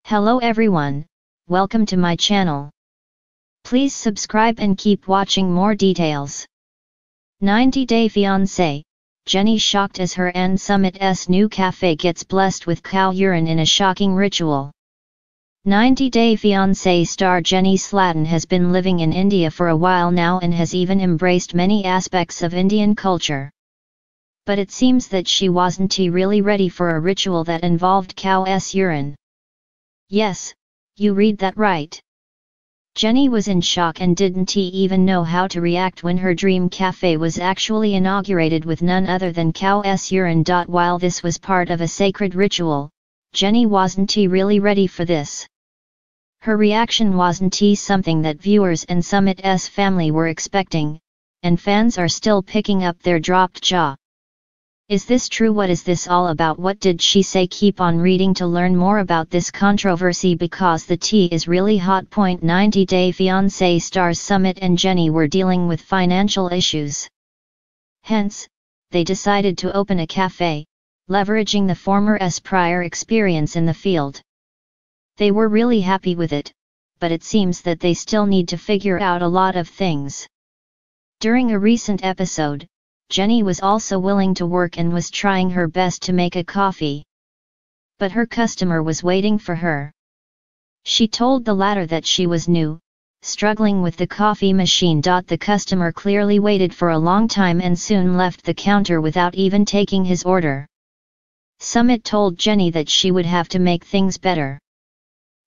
Hello everyone, welcome to my channel. Please subscribe and keep watching more details. 90-Day Fiance, Jenny shocked as her and Summit's new cafe gets blessed with cow urine in a shocking ritual. 90-Day Fiance star Jenny Slatin has been living in India for a while now and has even embraced many aspects of Indian culture. But it seems that she wasn't really ready for a ritual that involved cow's urine. Yes, you read that right. Jenny was in shock and didn't even know how to react when her dream cafe was actually inaugurated with none other than cow's urine. While this was part of a sacred ritual, Jenny wasn't really ready for this. Her reaction wasn't something that viewers and Summit's family were expecting, and fans are still picking up their dropped jaw. Is this true? What is this all about? What did she say? Keep on reading to learn more about this controversy because the tea is really hot. 90-Day Fiancé stars Summit and Jenny were dealing with financial issues. Hence, they decided to open a cafe, leveraging the former's prior experience in the field. They were really happy with it, but it seems that they still need to figure out a lot of things. During a recent episode, Jenny was also willing to work and was trying her best to make a coffee. But her customer was waiting for her. She told the latter that she was new, struggling with the coffee machine. The customer clearly waited for a long time and soon left the counter without even taking his order. Summit told Jenny that she would have to make things better.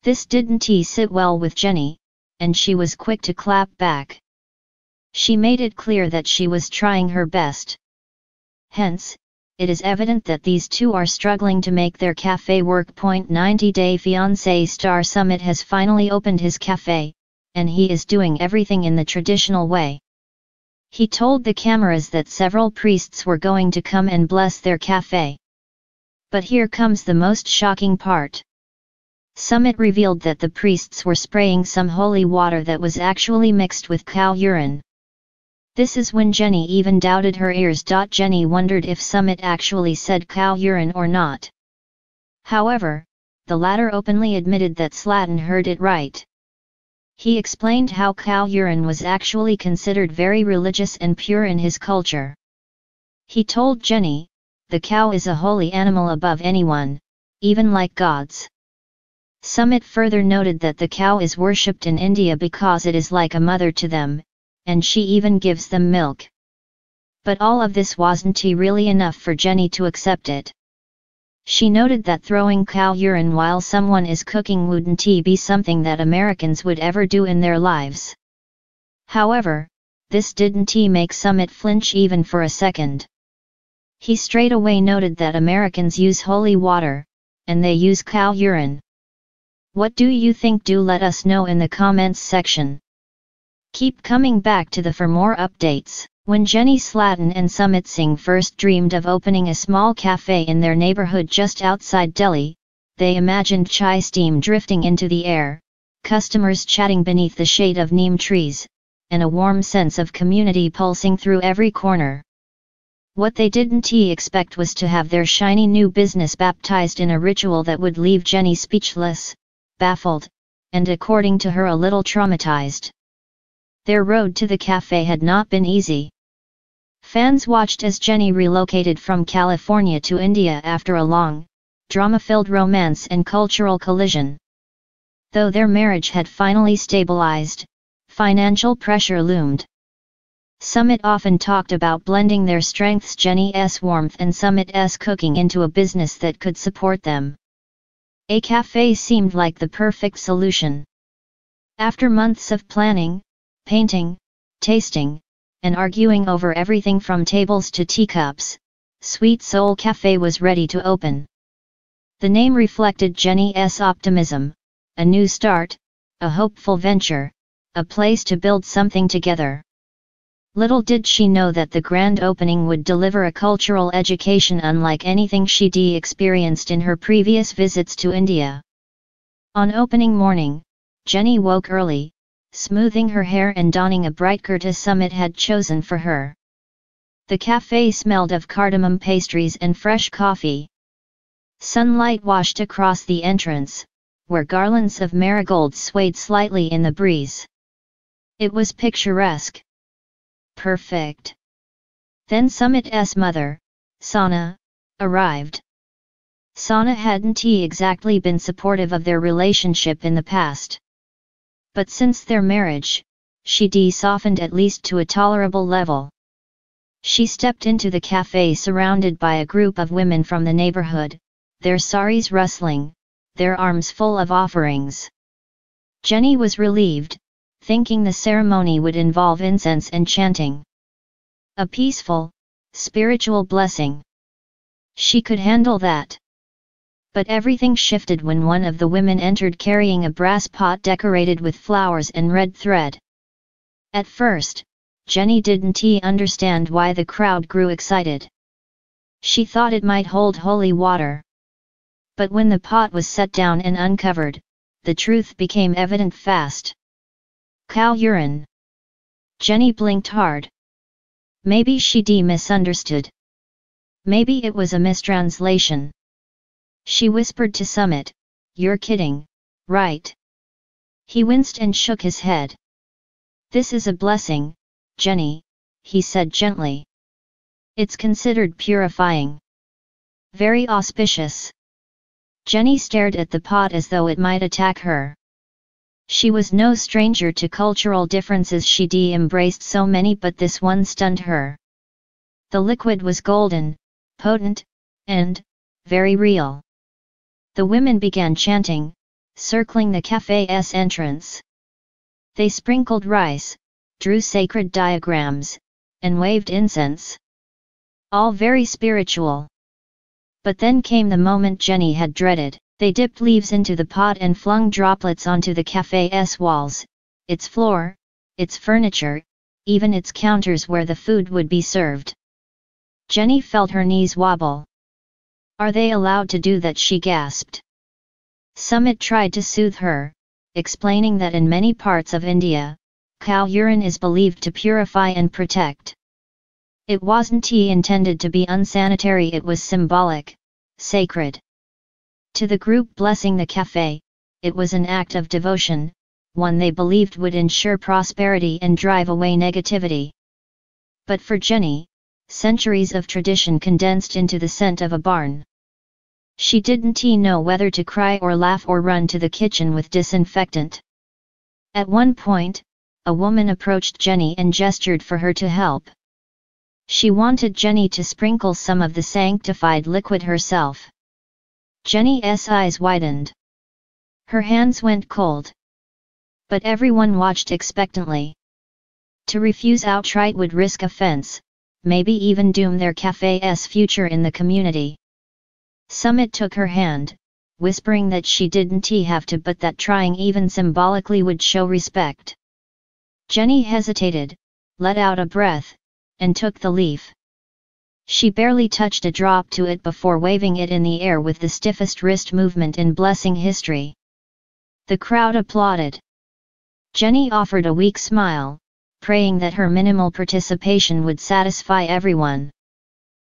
This didn't sit well with Jenny, and she was quick to clap back. She made it clear that she was trying her best. Hence, it is evident that these two are struggling to make their cafe work. 90-Day Fiancé star Summit has finally opened his cafe, and he is doing everything in the traditional way. He told the cameras that several priests were going to come and bless their cafe. But here comes the most shocking part. Summit revealed that the priests were spraying some holy water that was actually mixed with cow urine. This is when Jenny even doubted her ears. Jenny wondered if Summit actually said cow urine or not. However, the latter openly admitted that Slatin heard it right. He explained how cow urine was actually considered very religious and pure in his culture. He told Jenny, the cow is a holy animal above anyone, even like gods. Summit further noted that the cow is worshipped in India because it is like a mother to them, and she even gives them milk. But all of this wasn't really enough for Jenny to accept it. She noted that throwing cow urine while someone is cooking wouldn't be something that Americans would ever do in their lives. However, this didn't make Summit flinch even for a second. He straight away noted that Americans use holy water, and they use cow urine. What do you think? Do let us know in the comments section. Keep coming back to for more updates. When Jenny Slatin and Summit Singh first dreamed of opening a small cafe in their neighborhood just outside Delhi, they imagined chai steam drifting into the air, customers chatting beneath the shade of neem trees, and a warm sense of community pulsing through every corner. What they didn't expect was to have their shiny new business baptized in a ritual that would leave Jenny speechless, baffled, and according to her a little traumatized. Their road to the cafe had not been easy. Fans watched as Jenny relocated from California to India after a long, drama-filled romance and cultural collision. Though their marriage had finally stabilized, financial pressure loomed. Summit often talked about blending their strengths, Jenny's warmth and Summit's cooking, into a business that could support them. A cafe seemed like the perfect solution. After months of planning, painting, tasting, and arguing over everything from tables to teacups, Sweet Soul Cafe was ready to open. The name reflected Jenny's optimism, a new start, a hopeful venture, a place to build something together. Little did she know that the grand opening would deliver a cultural education unlike anything she'd experienced in her previous visits to India. On opening morning, Jenny woke early, smoothing her hair and donning a bright kurta Summit had chosen for her. The cafe smelled of cardamom pastries and fresh coffee. Sunlight washed across the entrance, where garlands of marigolds swayed slightly in the breeze. It was picturesque. Perfect. Then Summit's mother, Sana, arrived. Sana hadn't exactly been supportive of their relationship in the past. But since their marriage, she softened at least to a tolerable level. She stepped into the cafe surrounded by a group of women from the neighborhood, their saris rustling, their arms full of offerings. Jenny was relieved, thinking the ceremony would involve incense and chanting. A peaceful, spiritual blessing. She could handle that. But everything shifted when one of the women entered carrying a brass pot decorated with flowers and red thread. At first, Jenny didn't understand why the crowd grew excited. She thought it might hold holy water. But when the pot was set down and uncovered, the truth became evident fast. Cow urine. Jenny blinked hard. Maybe she misunderstood. Maybe it was a mistranslation. She whispered to Summit, "You're kidding, right?" He winced and shook his head. "This is a blessing, Jenny," he said gently. "It's considered purifying. Very auspicious." Jenny stared at the pot as though it might attack her. She was no stranger to cultural differences. She embraced so many, but this one stunned her. The liquid was golden, potent, and very real. The women began chanting, circling the cafe's entrance. They sprinkled rice, drew sacred diagrams, and waved incense. All very spiritual. But then came the moment Jenny had dreaded. They dipped leaves into the pot and flung droplets onto the cafe's walls, its floor, its furniture, even its counters where the food would be served. Jenny felt her knees wobble. "Are they allowed to do that?" she gasped. Summit tried to soothe her, explaining that in many parts of India, cow urine is believed to purify and protect. It wasn't intended to be unsanitary, it was symbolic, sacred. To the group blessing the cafe, it was an act of devotion, one they believed would ensure prosperity and drive away negativity. But for Jenny, centuries of tradition condensed into the scent of a barn. She didn't know whether to cry or laugh or run to the kitchen with disinfectant. At one point, a woman approached Jenny and gestured for her to help. She wanted Jenny to sprinkle some of the sanctified liquid herself. Jenny's eyes widened. Her hands went cold. But everyone watched expectantly. To refuse outright would risk offense, maybe even doom their cafe's future in the community. Summit took her hand, whispering that she didn't have to, but that trying even symbolically would show respect. Jenny hesitated, let out a breath, and took the leaf. She barely touched a drop to it before waving it in the air with the stiffest wrist movement in blessing history. The crowd applauded. Jenny offered a weak smile, praying that her minimal participation would satisfy everyone.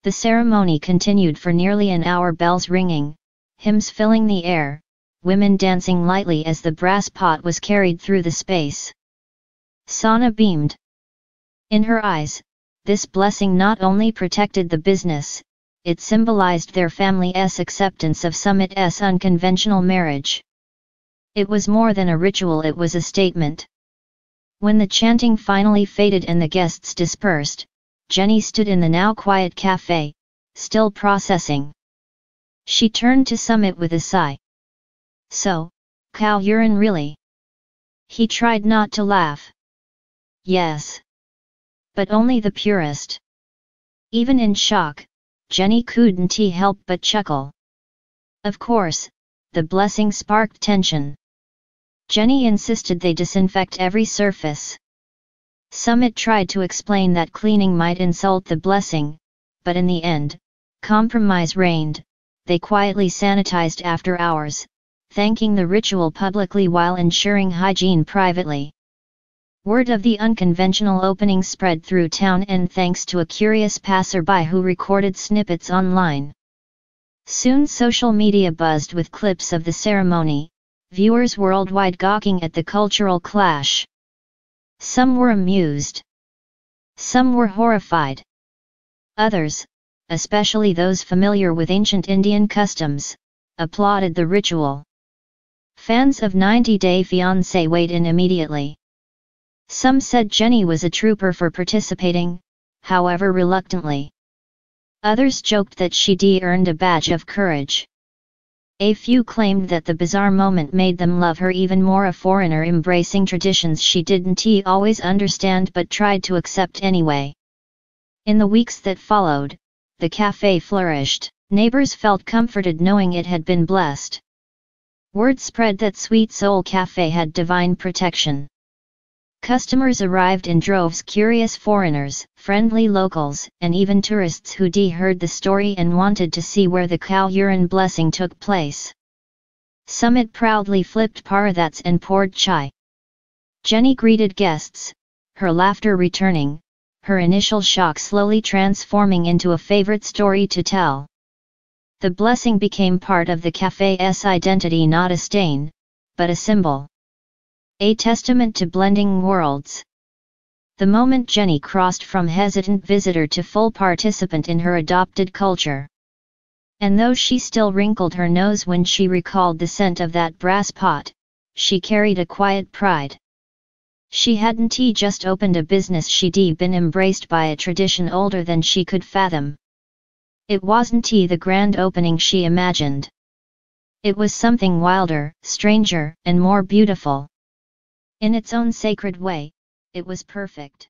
The ceremony continued for nearly an hour, bells ringing, hymns filling the air, women dancing lightly as the brass pot was carried through the space. Sana beamed. In her eyes, this blessing not only protected the business, it symbolized their family's acceptance of Summit's unconventional marriage. It was more than a ritual, it was a statement. When the chanting finally faded and the guests dispersed, Jenny stood in the now quiet cafe, still processing. She turned to Summit with a sigh. "So, cow urine really?" He tried not to laugh. "Yes. But only the purest." Even in shock, Jenny couldn't help but chuckle. Of course, the blessing sparked tension. Jenny insisted they disinfect every surface. Summit tried to explain that cleaning might insult the blessing, but in the end, compromise reigned. They quietly sanitized after hours, thanking the ritual publicly while ensuring hygiene privately. Word of the unconventional opening spread through town, and thanks to a curious passerby who recorded snippets online. Soon social media buzzed with clips of the ceremony, viewers worldwide gawking at the cultural clash. Some were amused. Some were horrified. Others, especially those familiar with ancient Indian customs, applauded the ritual. Fans of 90 Day Fiancé weighed in immediately. Some said Jennie was a trooper for participating, however reluctantly. Others joked that she'd earned a badge of courage. A few claimed that the bizarre moment made them love her even more, a foreigner embracing traditions she didn't always understand but tried to accept anyway. In the weeks that followed, the cafe flourished. Neighbors felt comforted knowing it had been blessed. Word spread that Sweet Soul Cafe had divine protection. Customers arrived in droves, curious foreigners, friendly locals, and even tourists who'd heard the story and wanted to see where the cow urine blessing took place. Summit proudly flipped paradats and poured chai. Jennie greeted guests, her laughter returning, her initial shock slowly transforming into a favorite story to tell. The blessing became part of the cafe's identity, not a stain, but a symbol. A testament to blending worlds. The moment Jennie crossed from hesitant visitor to full participant in her adopted culture. And though she still wrinkled her nose when she recalled the scent of that brass pot, she carried a quiet pride. She hadn't just opened a business, she'd been embraced by a tradition older than she could fathom. It wasn't the grand opening she imagined. It was something wilder, stranger, and more beautiful. In its own sacred way, it was perfect.